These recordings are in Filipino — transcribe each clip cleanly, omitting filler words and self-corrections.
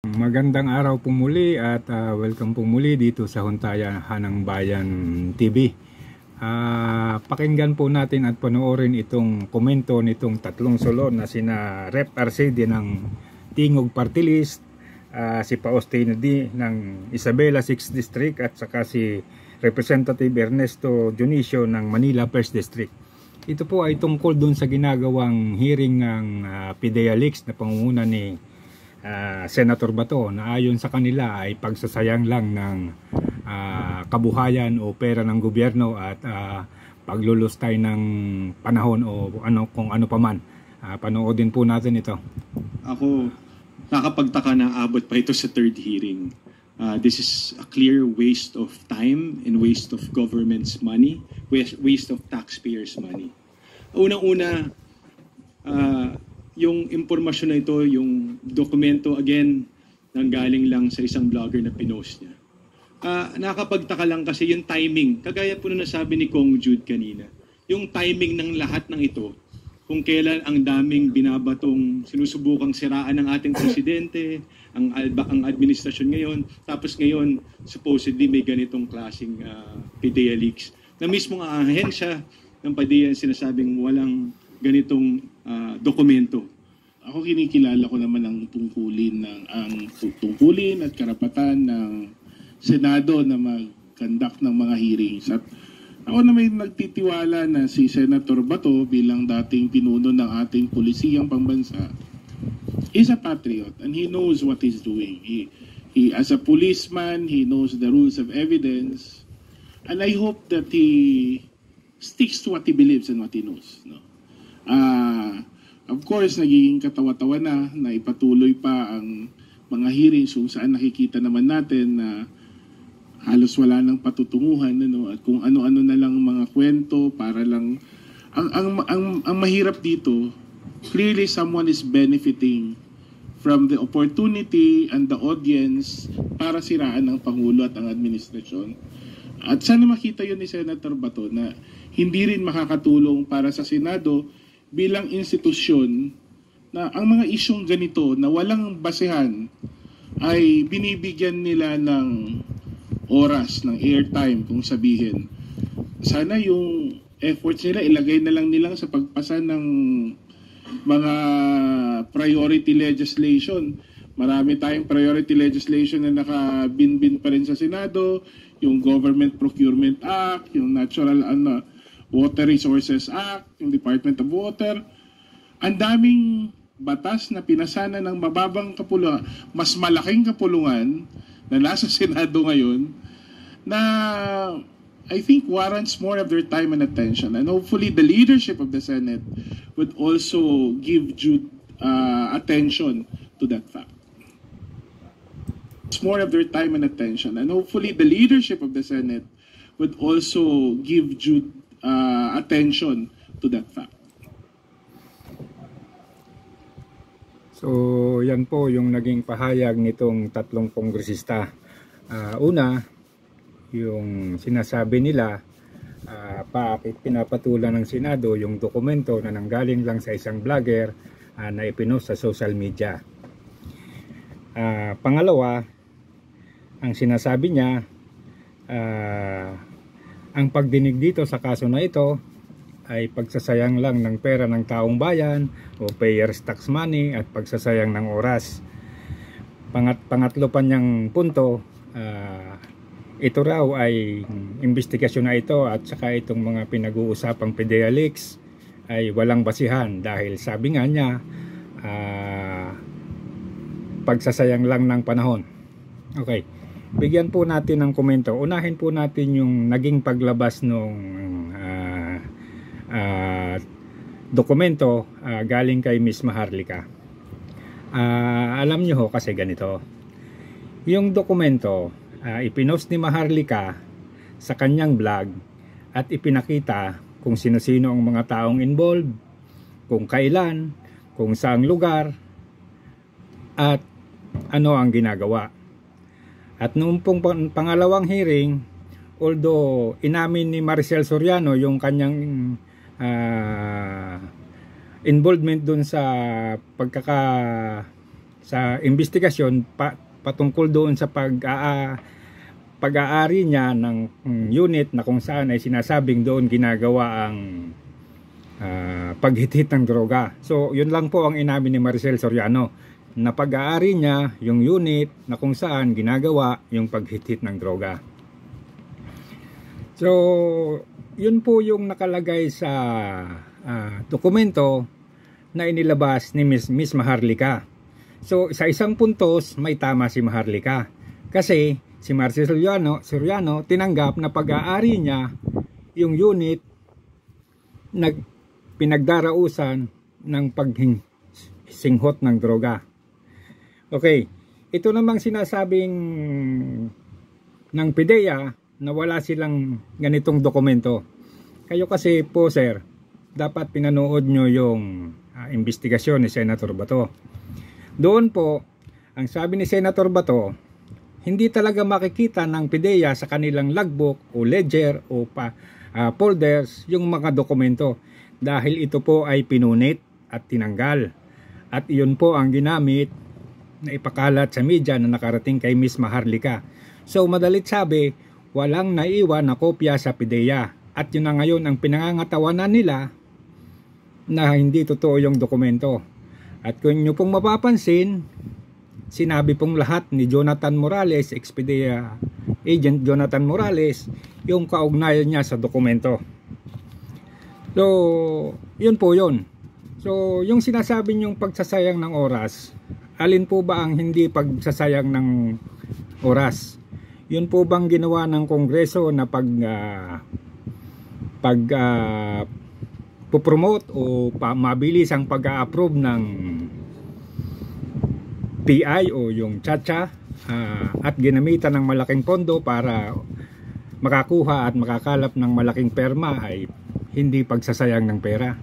Magandang araw po muli at welcome po muli dito sa Huntayan ng Bayan TV. Pakinggan po natin at panoorin itong komento nitong tatlong sulod na sina Rep. Arcedi ng Tingog Party List, si Faustino D. ng Isabela 6th District at saka si Representative Ernesto Dionisio ng Manila 1st District. Ito po ay tungkol dun sa ginagawang hearing ng PIDEA Leaks na pangunguna ni Senator Bato, na ayon sa kanila ay pagsasayang lang ng kabuhayan o pera ng gobyerno at paglulustay ng panahon o kung ano paman. Panoodin po natin ito. Ako, nakapagtaka na abot pa ito sa third hearing. This is a clear waste of time and waste of government's money, waste of taxpayers' money. Unang-una, yung impormasyon na ito, yung dokumento, again, nanggaling lang sa isang vlogger na pinost niya. Nakapagtaka lang kasi yung timing, kagaya po na nasabi ni Kong Jude kanina, yung timing ng lahat ng ito, kung kailan ang daming binabatong sinusubukang siraan ng ating presidente, ang administrasyon ngayon, tapos ngayon, supposedly may ganitong klaseng PIDEA leaks. Na mismo ang ahensya ng PIDEA sinasabing walang ganitong dokumento. Ako kinikilala ko naman ang tungkulin at karapatan ng Senado na mag-conduct ng mga hearings. At ako na may nagtitiwala na si Senator Bato bilang dating pinuno ng ating pulisiyang pambansa is a patriot and he knows what he's doing. He as a policeman, he knows the rules of evidence, and I hope that he sticks to what he believes and what he knows. No? Of course, nagiging katawa-tawa na ipatuloy pa ang mga hearings kung saan nakikita naman natin na halos wala nang patutunguhan, ano, at kung ano-ano na lang mga kwento para lang ang mahirap dito, clearly someone is benefiting from the opportunity and the audience para siraan ang Pangulo at ang administrasyon. At sana makita yun ni Senator Bato na hindi rin makakatulong para sa Senado bilang institusyon na ang mga isyong ganito na walang basehan ay binibigyan nila ng oras, ng airtime kung sabihin. Sana yung efforts nila ilagay na lang nila sa pagpasa ng mga priority legislation. Marami tayong priority legislation na nakabinbin pa rin sa Senado, yung Government Procurement Act, yung Natural Water Resources Act, yung Department of Water. Ang daming batas na pinasana ng mababang kapulungan, mas malaking kapulungan na nasa Senado ngayon na I think warrants more of their time and attention. And hopefully the leadership of the Senate would also give due attention to that fact. It's more of their time and attention. And hopefully the leadership of the Senate would also give due attention to that fact. So yan po yung naging pahayag nitong tatlong kongresista. Una, yung sinasabi nila pinapatulan ng Senado yung dokumento na nanggaling lang sa isang vlogger na ipinost sa social media. Pangalawa, ang sinasabi niya, ang pagdinig dito sa kaso na ito ay pagsasayang lang ng pera ng taong bayan o payers tax money at pagsasayang ng oras. Pangatlo pa niyang punto, ito raw ay investigasyon na ito at saka itong mga pinag-uusapang PIDEA leaks ay walang basihan dahil sabi nga niya pagsasayang lang ng panahon. Okay, bigyan po natin ng komento. Unahin po natin yung naging paglabas ng dokumento galing kay Miss Maharlika. Alam nyo ho kasi ganito, yung dokumento ipinost ni Maharlika sa kanyang vlog at ipinakita kung sino-sino ang mga taong involved, kung kailan, kung saang lugar at ano ang ginagawa. At noong pong pangalawang hearing, although inamin ni Maricel Soriano yung kanyang involvement dun sa sa investigasyon patungkol doon sa pag-aari niya ng unit na kung saan ay sinasabing doon ginagawa ang paghit-hit ng droga. So yun lang po ang inamin ni Maricel Soriano, na pag-aari niya yung unit na kung saan ginagawa yung paghit-hit ng droga. So yun po yung nakalagay sa dokumento na inilabas ni Miss Maharlika. So sa isang puntos may tama si Maharlika, kasi si Maricel Soriano tinanggap na pag-aari niya yung unit na pinagdarausan ng pagsinghot ng droga. Okay, ito namang sinasabing ng PIDEA na wala silang ganitong dokumento. Kayo kasi po sir, dapat pinanood nyo yung investigasyon ni Senator Bato. Doon po, ang sabi ni Senator Bato, hindi talaga makikita ng PIDEA sa kanilang logbook o ledger o folders yung mga dokumento, dahil ito po ay pinunit at tinanggal. At iyon po ang ginamit na ipakalat sa media na nakarating kay Miss Maharlika. So madalit sabi, walang naiwan na kopya sa PIDEA. At yun na ngayon ang pinangangatawanan nila na hindi totoo yung dokumento. At kung nyo pong mapapansin, sinabi pong lahat ni Jonathan Morales, ex-PIDEA agent Jonathan Morales, yung kaugnayan niya sa dokumento. So, yun po yun. So, yung sinasabi nyong pagsasayang ng oras, alin po ba ang hindi pagsasayang ng oras? Yun po bang ginawa ng Kongreso na pupromote o mabilis ang pag-a-approve ng PI o yung Chacha at ginamitan ng malaking pondo para makakuha at makakalap ng malaking perma, ay hindi pagsasayang ng pera?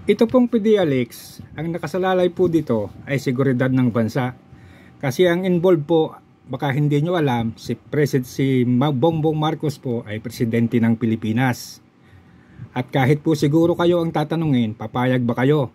Ito pong PDLX, ang nakasalalay po dito ay seguridad ng bansa. Kasi ang involved po, baka hindi nyo alam, si Bongbong Marcos po ay presidente ng Pilipinas. At kahit po siguro kayo ang tatanungin, papayag ba kayo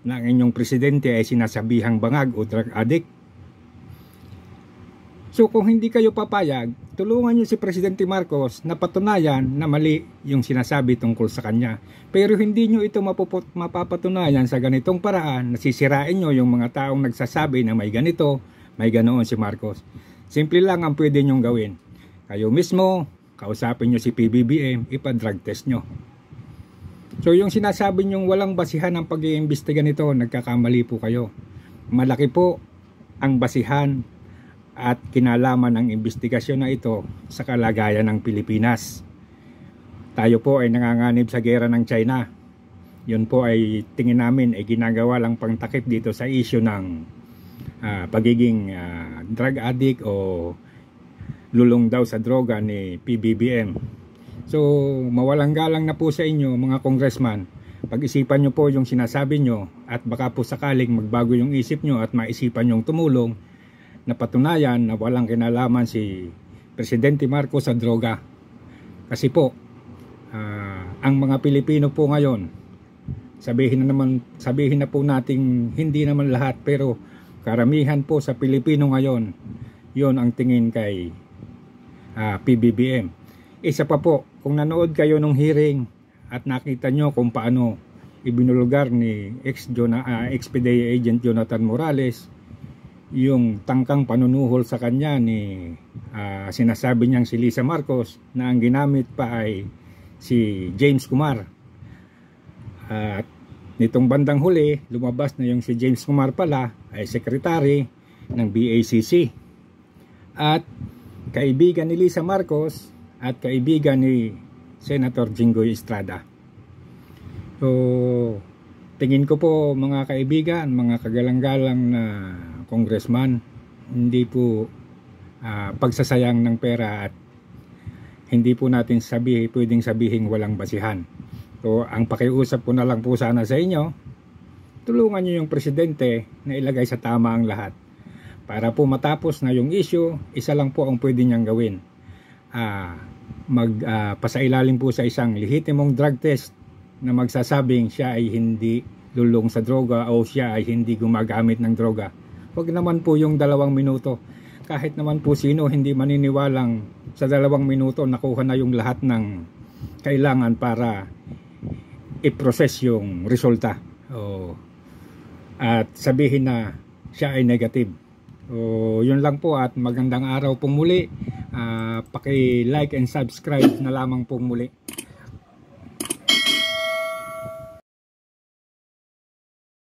na ang inyong presidente ay sinasabihang bangag o drug addict? So kung hindi kayo papayag, tulungan nyo si Presidente Marcos na patunayan na mali yung sinasabi tungkol sa kanya. Pero hindi nyo ito mapapatunayan sa ganitong paraan na sisirain nyo yung mga taong nagsasabi na may ganito, may ganoon si Marcos. Simple lang ang pwede nyong gawin. Kayo mismo, kausapin nyo si PBBM, ipa-drug test nyo. So yung sinasabi nyong walang basihan ng pag-iimbestiga nito, nagkakamali po kayo. Malaki po ang basihan at kinalaman ng investigasyon na ito sa kalagayan ng Pilipinas. Tayo po ay nanganganib sa gera ng China. Yun po ay tingin namin ay ginagawa lang pangtakip dito sa issue ng pagiging drug addict o lulong daw sa droga ni PBBM. So mawalang galang na po sa inyo mga congressman. Pag-isipan nyo po yung sinasabi nyo at baka po sakaling magbago yung isip nyo at maisipan nyong tumulong na patunayan na walang kinalaman si Presidente Marcos sa droga. Kasi po, ang mga Pilipino po ngayon, sabihin na po nating hindi naman lahat, pero karamihan po sa Pilipino ngayon, yon ang tingin kay PBBM. Isa pa po, kung nanood kayo nung hearing at nakita nyo kung paano ibinulgar ni ex-PIDEA agent Jonathan Morales yung tangkang panunuhol sa kanya ni sinasabi niyang si Lisa Marcos, na ang ginamit pa ay si James Kumar. At nitong bandang huli, lumabas na yung si James Kumar pala ay secretary ng BACC at kaibigan ni Lisa Marcos at kaibigan ni Senator Jinggoy Estrada. So tingin ko po mga kaibigan, mga kagalang-galang na congressman, hindi po pagsasayang ng pera at hindi po natin pwedeng sabihin walang basihan. So ang pakiusap ko na lang po sana sa inyo, tulungan nyo yung presidente na ilagay sa tama ang lahat. Para po matapos na yung issue, isa lang po ang pwede niyang gawin. Pasailalim po sa isang lehitimong drug test na magsasabing siya ay hindi lulong sa droga o siya ay hindi gumagamit ng droga. Huwag naman po yung 2 minuto. Kahit naman po sino hindi maniniwalang sa 2 minuto nakuha na yung lahat ng kailangan para i-process yung resulta. At sabihin na siya ay negative. Yun lang po at magandang araw pong muli. Paki-like and subscribe na lamang pong muli.